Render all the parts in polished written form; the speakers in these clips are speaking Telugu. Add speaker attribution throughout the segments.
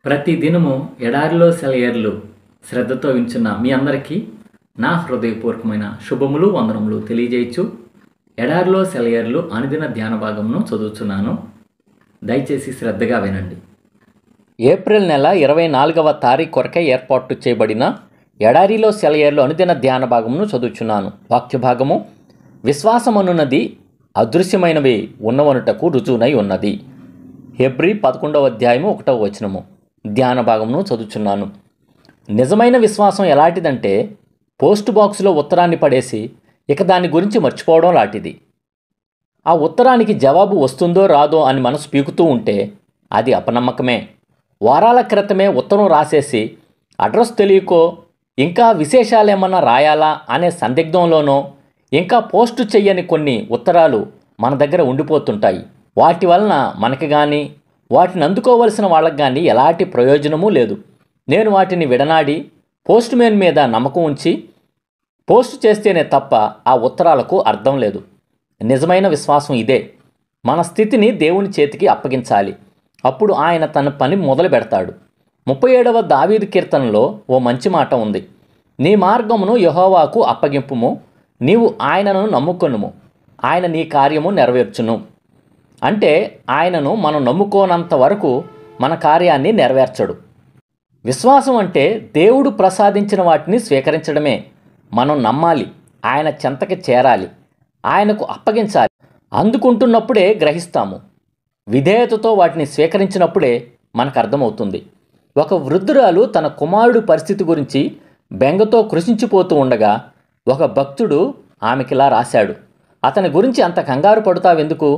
Speaker 1: ప్రతి దినము ఎడారిలో సెలయేర్లు శ్రద్ధతో వింటున్న మీ అందరికీ నా హృదయపూర్వకమైన శుభములు వందనములు తెలియజేయచ్చు. ఎడారిలో సెలయేర్లు అనుదిన ధ్యాన భాగమును చదువుతున్నాను. దయచేసి శ్రద్ధగా వినండి. ఏప్రిల్ నెల 24వ తారీఖు కొరకై ఏర్పాటు చేయబడిన ఎడారిలో సెలయేర్లు అనుదిన ధ్యాన భాగమును చదువుచున్నాను. వాక్య భాగము: విశ్వాసమనున్నది అదృశ్యమైనవి ఉన్నవనుటకు రుజువునై ఉన్నది. హెబ్రీ 11వ అధ్యాయము 1వ వచనము. ధ్యాన భాగమును చదువుచున్నాను. నిజమైన విశ్వాసం ఎలాంటిదంటే పోస్ట్ బాక్సులో ఉత్తరాన్ని పడేసి ఇక దాని గురించి మర్చిపోవడం లాంటిది. ఆ ఉత్తరానికి జవాబు వస్తుందో రాదో అని మనసు పీకుతూ ఉంటే అది అపనమ్మకమే. వారాల క్రితమే ఉత్తరం రాసేసి అడ్రస్ తెలియకో ఇంకా విశేషాలేమన్నా రాయాలా అనే సందిగ్ధంలోనో ఇంకా పోస్టు చెయ్యని కొన్ని ఉత్తరాలు మన దగ్గర ఉండిపోతుంటాయి. వాటి వలన మనకి కానీ వాటిని అందుకోవలసిన వాళ్ళకి కానీ ఎలాంటి ప్రయోజనమూ లేదు. నేను వాటిని విడనాడి పోస్ట్ మ్యాన్ మీద నమ్మకం ఉంచి పోస్ట్ చేస్తేనే తప్ప ఆ ఉత్తరాలకు అర్థం లేదు. నిజమైన విశ్వాసం ఇదే. మన స్థితిని దేవుని చేతికి అప్పగించాలి. అప్పుడు ఆయన తన పని మొదలు పెడతాడు. 37వ దావీదు కీర్తనలో ఓ మంచి మాట ఉంది: నీ మార్గమును యెహోవాకు అప్పగింపుము, నీవు ఆయనను నమ్ముకొనుము, ఆయన నీ కార్యము నెరవేర్చును. అంటే ఆయనను మనం నమ్ముకోనంత వరకు మన కార్యాన్ని నెరవేర్చడు. విశ్వాసం అంటే దేవుడు ప్రసాదించిన వాటిని స్వీకరించడమే. మనం నమ్మాలి, ఆయన చెంతకి చేరాలి, ఆయనకు అప్పగించాలి. అందుకుంటున్నప్పుడే గ్రహిస్తాము. విధేయతతో వాటిని స్వీకరించినప్పుడే మనకు అర్థమవుతుంది. ఒక వృద్ధురాలు తన కుమారుడు పరిస్థితి గురించి బెంగతో కృషించిపోతూ ఉండగా ఒక భక్తుడు ఆమెకిలా రాశాడు: అతని గురించి అంత కంగారు పడుతావెందుకు?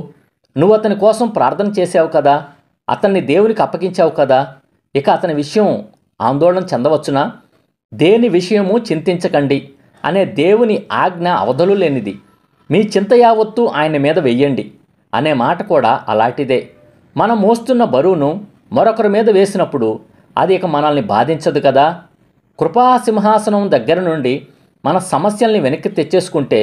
Speaker 1: నువ్వు అతని కోసం ప్రార్థన చేసావు కదా, అతన్ని దేవునికి అప్పగించావు కదా, ఇక అతని విషయం ఆందోళన చెందవచ్చునా? దేని విషయము చింతించకండి అనే దేవుని ఆజ్ఞ అవధులు లేనిది. మీ చింత యావత్తు ఆయన మీద వెయ్యండి అనే మాట కూడా అలాంటిదే. మనం మోస్తున్న బరువును మరొకరి మీద వేసినప్పుడు అది ఇక మనల్ని బాధించదు కదా. కృపాసింహాసనం దగ్గర నుండి మన సమస్యల్ని వెనక్కి తెచ్చేసుకుంటే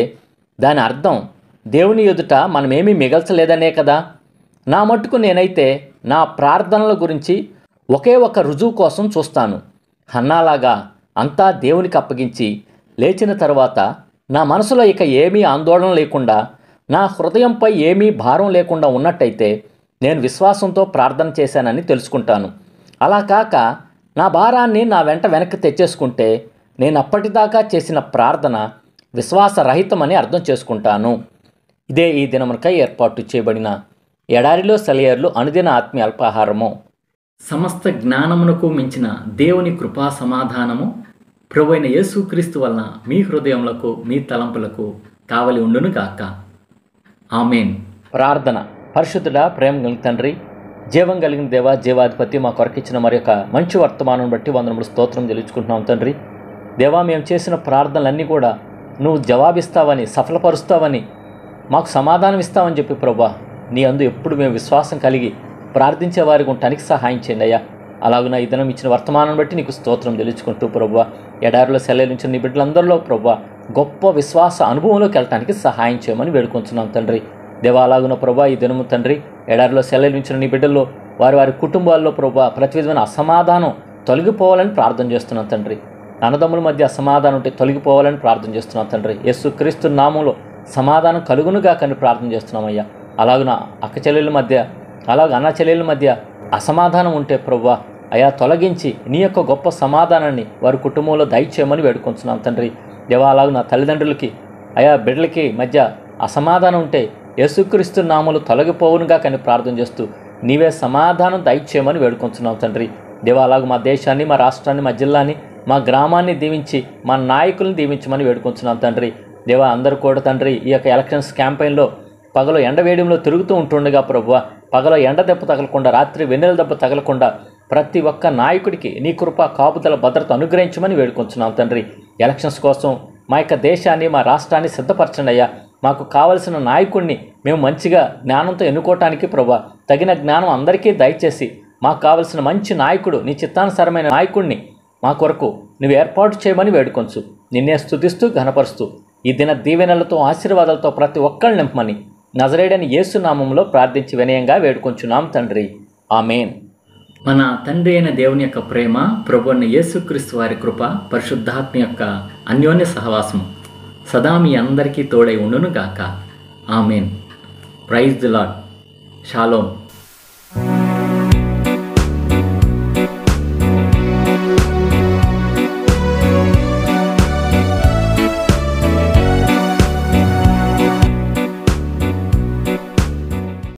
Speaker 1: దాని అర్థం దేవుని ఎదుట మనమేమీ మిగల్చలేదనే కదా. నా మట్టుకు నేనైతే నా ప్రార్థనల గురించి ఒకే ఒక రుజువు కోసం చూస్తాను. హన్నాలాగా అంతా దేవునికి అప్పగించి లేచిన తర్వాత నా మనసులో ఇక ఏమీ ఆందోళన లేకుండా, నా హృదయంపై ఏమీ భారం లేకుండా ఉన్నట్టయితే నేను విశ్వాసంతో ప్రార్థన చేశానని తెలుసుకుంటాను. అలా కాక నా భారాన్ని నా వెనక్కి తెచ్చేసుకుంటే నేను అప్పటిదాకా చేసిన ప్రార్థన విశ్వాసరహితమని అర్థం చేసుకుంటాను. ఇదే ఈ దినమునకై ఏర్పాటు చేయబడిన ఎడారిలో సెలయేర్లు అనుదిన ఆత్మీయ అల్పాహారము. సమస్త జ్ఞానమునకు మించిన దేవుని కృపా సమాధానము ప్రభువైన యేసుక్రీస్తు వలన మీ హృదయములకు మీ తలంపులకు కావలి ఉండును గాక. ఆమేన్. ప్రార్థన. పరిశుద్ధుడా, ప్రేమ కలిగిన తండ్రి, జీవం కలిగిన దేవ, జీవాధిపతి, మా కొరకిచ్చిన మరి యొక్క మంచి వర్తమానం బట్టి వందనములు స్తోత్రం తెలుసుకుంటున్నాం తండ్రి. దేవా, మేము చేసిన ప్రార్థనలన్నీ కూడా నువ్వు జవాబిస్తావని, సఫలపరుస్తావని, మాకు సమాధానం ఇస్తావని చెప్పి ప్రభా, నీ అందు ఎప్పుడు మేము విశ్వాసం కలిగి ప్రార్థించే వారికి ఉండటానికి సహాయం చేయండి అయ్యా. అలాగున ఈ దినం ఇచ్చిన వర్తమానం బట్టి నీకు స్తోత్రం తెలుసుకుంటూ ప్రభా, ఎడారిలో సెలవులించిన నీ బిడ్డలందరిలో ప్రభా గొప్ప విశ్వాస అనుభవంలోకి వెళ్ళటానికి సహాయం చేయమని వేడుకొంచున్నాం తండ్రి. దేవా, అలాగున ప్రభా ఈ దినము తండ్రి ఎడారిలో సెలవులించిన నీ బిడ్డల్లో వారి వారి కుటుంబాల్లో ప్రభా ప్రతి విధమైన అసమాధానం తొలగిపోవాలని ప్రార్థన చేస్తున్నాం తండ్రి. అన్నదమ్ముల మధ్య అసమాధానం ఉంటే తొలగిపోవాలని ప్రార్థన చేస్తున్నాం తండ్రి. యేసుక్రీస్తు నామంలో సమాధానం కలుగునుగా కానీ ప్రార్థన చేస్తున్నామయ్యా. అలాగున అక్క చెల్లెళ్ళ మధ్య, అలాగే అన్న చెల్లెళ్ళ మధ్య అసమాధానం ఉంటే ప్రభువా అయా తొలగించి నీ యొక్క గొప్ప సమాధానాన్ని వారి కుటుంబంలో దయచేయమని వేడుకొంచున్నాం తండ్రి. దేవా, అలాగున తల్లిదండ్రులకి అయా బిడ్డలకి మధ్య అసమాధానం ఉంటే యేసుక్రీస్తు నామములు తొలగిపోవునుగా కానీ ప్రార్థన చేస్తూ నీవే సమాధానం దయచేయమని వేడుకొంచున్నాం తండ్రి. దేవా, అలాగ మా దేశాన్ని, మా రాష్ట్రాన్ని, మా జిల్లాని, మా గ్రామాన్ని దీవించి మా నాయకులను దీవించమని వేడుకొంచున్నాం తండ్రి. దేవా, అందరూ కూడా తండ్రి ఈ యొక్క ఎలక్షన్స్ క్యాంపెయిన్లో పగలు ఎండ వేడియంలో తిరుగుతూ ఉంటుండగా ప్రభువా పగల ఎండ దెబ్బ తగలకుండా, రాత్రి వెన్నెల దెబ్బ తగలకుండా ప్రతి ఒక్క నాయకుడికి నీ కృప కాపుదల భద్రత అనుగ్రహించమని వేడుకొంచున్నాం తండ్రి. ఎలక్షన్స్ కోసం మా యొక్క దేశాన్ని, మా రాష్ట్రాన్ని సిద్ధపరచండి అయ్యా. మాకు కావలసిన నాయకుడిని మేము మంచిగా జ్ఞానంతో ఎన్నుకోవటానికి ప్రభువా తగిన జ్ఞానం అందరికీ దయచేసి మాకు కావలసిన మంచి నాయకుడు, నీ చిత్తానుసారమైన నాయకుడిని మా కొరకు నువ్వు ఏర్పాటు చేయమని వేడుకొంచు. నిన్నే స్తుతిస్తూ ఘనపరుస్తూ ఈ దిన దీవెనలతో ఆశీర్వాదాలతో ప్రతి ఒక్కరిని నింపమని నజరేయుడైన యేసు నామములో ప్రార్థించి వినయంగా వేడుకొంచున్నాం తండ్రి. ఆమేన్. మన తండ్రి అయిన దేవుని యొక్క ప్రేమ, ప్రభు అయిన యేసుక్రీస్తు వారి కృప, పరిశుద్ధాత్మ యొక్క అన్యోన్య సహవాసం సదా మీ అందరికీ తోడై ఉండును గాక. ఆమేన్. Praise the Lord. షాలోమ్.